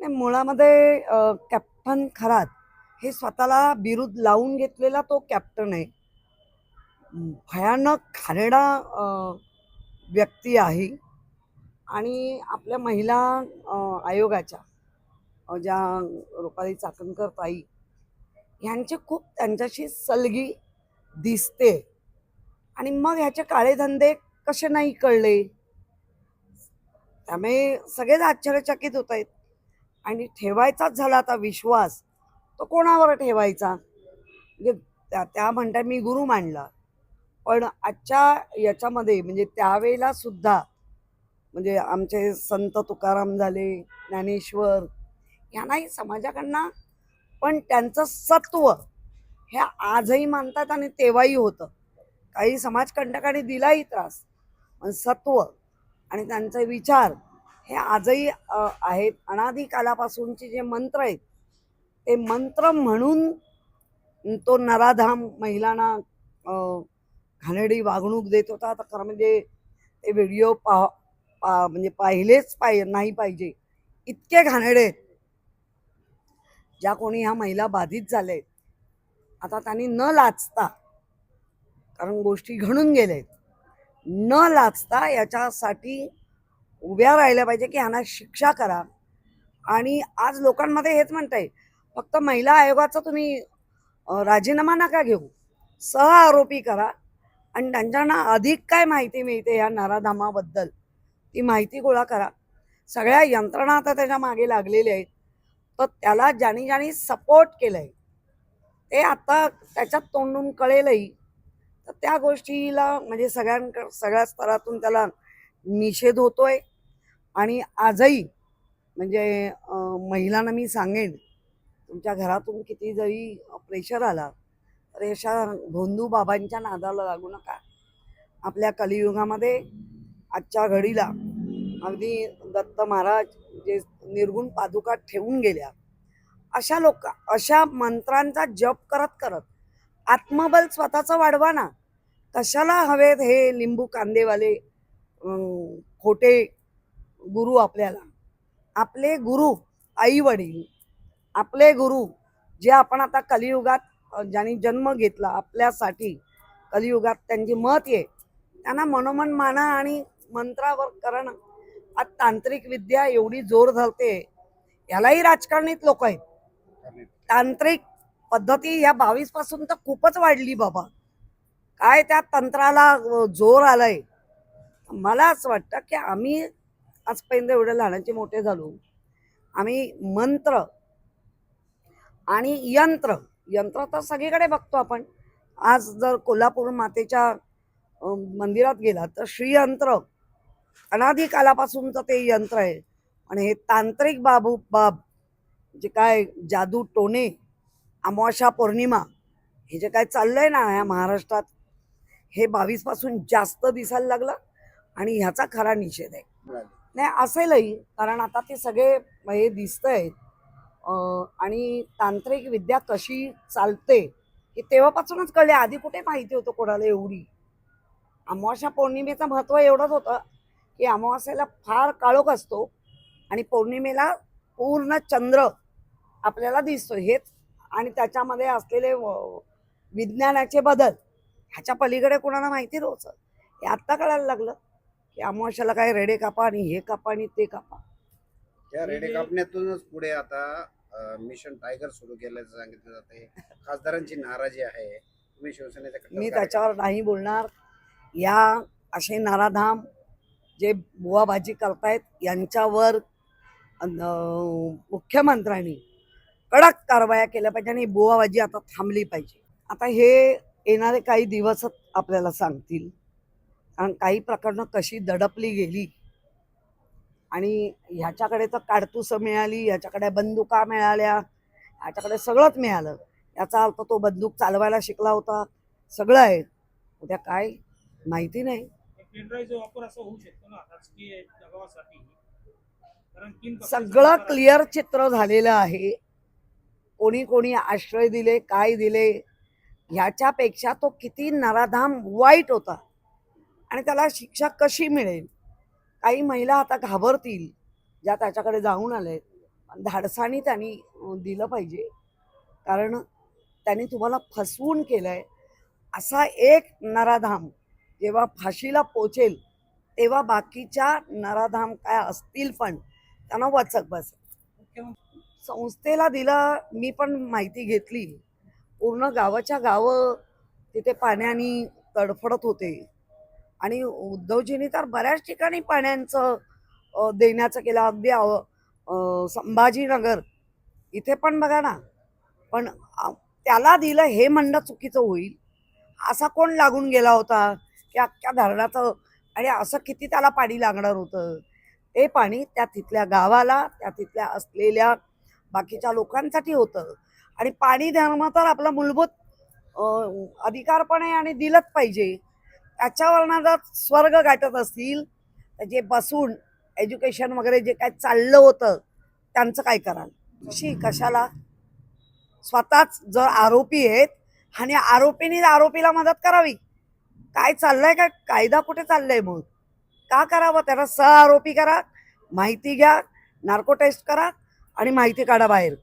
मुळामध्ये कॅप्टन खरात हे स्वतःला बिरुद लावून घेतलेला तो कॅप्टन आहे. भयानक घाणेरडा व्यक्ती आहे. आणि आपल्या महिला आयोगाच्या ज्या रुपाली चाकणकर ताई ह्यांचे खूप त्यांच्याशी सलगी दिसते. आणि मग ह्याचे काळे धंदे कसे नाही कळले, त्यामुळे सगळेच आश्चर्यचकित होत आहेत. आणि ठेवायचाच झाला आता विश्वास, तो कोणावर ठेवायचा? म्हणजे त्या म्हणतात मी गुरु मांडला, पण आजच्या याच्यामध्ये म्हणजे त्यावेळेला सुद्धा म्हणजे आमचे संत तुकाराम झाले, ज्ञानेश्वर, यांनाही समाजाकडनं पण त्यांचं सत्व हे आजही मानतात आणि तेव्हाही होतं. काही समाजकंटकांनी दिलाही त्रास, पण सत्व आणि त्यांचे विचार हे आजही आहेत. अनादी कालापासूनचे जे मंत्र आहेत ते मंत्र म्हणून तो नराधाम महिलांना घाणेरडी वागणूक देत होता. तर खरं म्हणजे ते व्हिडिओ म्हणजे पाहिलेच नाही पाहिजे, इतके घाणेरडे आहेत. ज्या कोणी ह्या महिला बाधित झाले आता त्यांनी न लाचता, कारण गोष्टी घडून गेलेत, न लाचता याच्यासाठी उभ्या राहिल्या पाहिजे की ह्यांना शिक्षा करा. आणि आज लोकांमध्ये हेच म्हणताय, फक्त महिला आयोगाचा तुम्ही राजीनामा नका घेऊ, सह आरोपी करा आणि त्यांच्यांना अधिक काय माहिती मिळते या नराधामाबद्दल ती माहिती गोळा करा. सगळ्या यंत्रणा आता त्याच्या मागे लागलेल्या आहेत. तर त्याला ज्यांनी सपोर्ट केलंय ते आता त्याच्यात तोंडून कळेलही. तर त्या गोष्टीला म्हणजे सगळ्या स्तरातून त्याला निषेध होतोय. आणि आजही म्हणजे महिलांना मी सांगेन, तुमच्या घरातून किती जरी प्रेशर आला तर अशा भोंदू बाबांच्या नादाला लागू नका. आपल्या कलियुगामध्ये आजच्या घडीला अगदी दत्त महाराज जे निर्गुण पादुका ठेवून गेल्या, अशा मंत्रांचा जप करत करत आत्मबल स्वतःचं वाढवा ना. कशाला हवेत हे लिंबू कांदेवाले खोटे गुरु? आपल्याला आपले गुरु आई वडील, आपले गुरु जे आपण आता कलियुगात ज्यांनी जन्म घेतला आपल्यासाठी, कलियुगात त्यांची मत आहे, त्यांना मनोमन माना आणि मंत्रावर करणं. आज तांत्रिक विद्या एवढी जोर धरते, यालाही राजकारणीत लोक आहेत. तांत्रिक पद्धती या 22 पासून तर खूपच वाढली बाबा. काय त्या तंत्राला जोर आलाय. मला असं वाटतं की आम्ही आजपर्यंत एवढ्या लहानाचे मोठे झालो, आम्ही मंत्र आणि यंत्र तर सगळीकडे बघतो आपण. आज जर कोल्हापूर मातेच्या मंदिरात गेला तर श्रीयंत्र अनादी कालापासूनचं ते यंत्र आहे. आणि हे तांत्रिक बाब जे काय जादू टोणे, अमावस्या पौर्णिमा, हे जे काय चाललंय ना ह्या महाराष्ट्रात, हे 22 पासून जास्त दिसायला लागलं. आणि ह्याचा खरा निषेध आहे. नाही असेलही, कारण आता ते सगळे हे दिसतंय. आणि तांत्रिक विद्या कशी चालते हे तेव्हापासूनच कळले. आधी कुठे माहिती होतं कोणाला एवढी? अमावस्या पौर्णिमेचं महत्त्व एवढंच होतं की अमावस्याला फार काळोख असतो आणि पौर्णिमेला पूर्ण चंद्र आपल्याला दिसतो, हेच. आणि त्याच्यामध्ये असलेले विज्ञानाचे बदल, ह्याच्या पलीकडे कोणाला माहिती नव्हतं. हे आत्ता कळायला लागलं की अमावस्याला काय रेडे कापा आणि हे कापा आणि ते कापा. त्या रेडे कापण्यातूनच पुढे आता मिशन टायगर सुरू केल्याचं सांगितलं जाते. खासदारांची नाराजी आहे. तुम्ही शिवसेनेच्या मी त्याच्यावर नाही बोलणार. या असे नराधाम जे बुवाबाजी करतायत यांच्यावर मुख्यमंत्र्यांनी कडक कारवाया केल्या पाहिजे आणि बुवाबाजी आता थांबली पाहिजे. आता हे येणारे काही दिवसच आपल्याला सांगतील, कारण काही प्रकरणं कशी दडपली गेली. आणि ह्याच्याकडे तर काडतुसं मिळाली, ह्याच्याकडे बंदुका मिळाल्या, ह्याच्याकडे सगळंच मिळालं. याचा अर्थ तो बंदूक चालवायला शिकला होता, सगळं आहे. उद्या काय माहिती नाही. सगळं क्लिअर चित्र झालेलं आहे. कोणी कोणी आश्रय दिले, काय दिले, ह्याच्यापेक्षा तो किती नराधाम वाईट होता आणि त्याला शिक्षा कशी मिळेल. काही महिला आता घाबरतील ज्या त्याच्याकडे जाऊन आले. धाडसाने त्यांनी दिलं पाहिजे, कारण त्यांनी तुम्हाला फसवून केलंय. असा एक नराधाम जेव्हा फाशीला पोचेल तेव्हा बाकीच्या नराधाम काय असतील पण त्यांना वचक बस. संस्थेला दिला, मी पण माहिती घेतली. पूर्ण गावाच्या गावं तिथे पाण्याने तडफडत होते आणि उद्धवजींनी तर बऱ्याच ठिकाणी पाण्याचं देण्याचं केलं. अगदी संभाजीनगर इथे पण बघा ना. पण त्याला दिलं हे म्हणणं चुकीचं होईल. असा कोण लागून गेला होता की अख्ख्या धरणाचं, आणि असं किती त्याला पाणी लागणार होतं. ते पाणी त्या तिथल्या गावाला, त्या तिथल्या असलेल्या बाकीच्या लोकांसाठी होतं. आणि पाणी देणं तर आपला मूलभूत अधिकार पण आहे आणि दिलंच पाहिजे. त्याच्यावरनं जर स्वर्ग गाठत असतील तर जे बसून एज्युकेशन वगैरे जे काय चाललं होतं त्यांचं काय कराल. कशाला स्वतःच जर आरोपी आहेत आणि आरोपीने आरोपीला मदत करावी. काय चाललंय, काय कायदा कुठे चाललंय मग? का करावं? त्याला सह आरोपी करा, माहिती घ्या, नार्को टेस्ट करा आणि माहिती काढा बाहेर.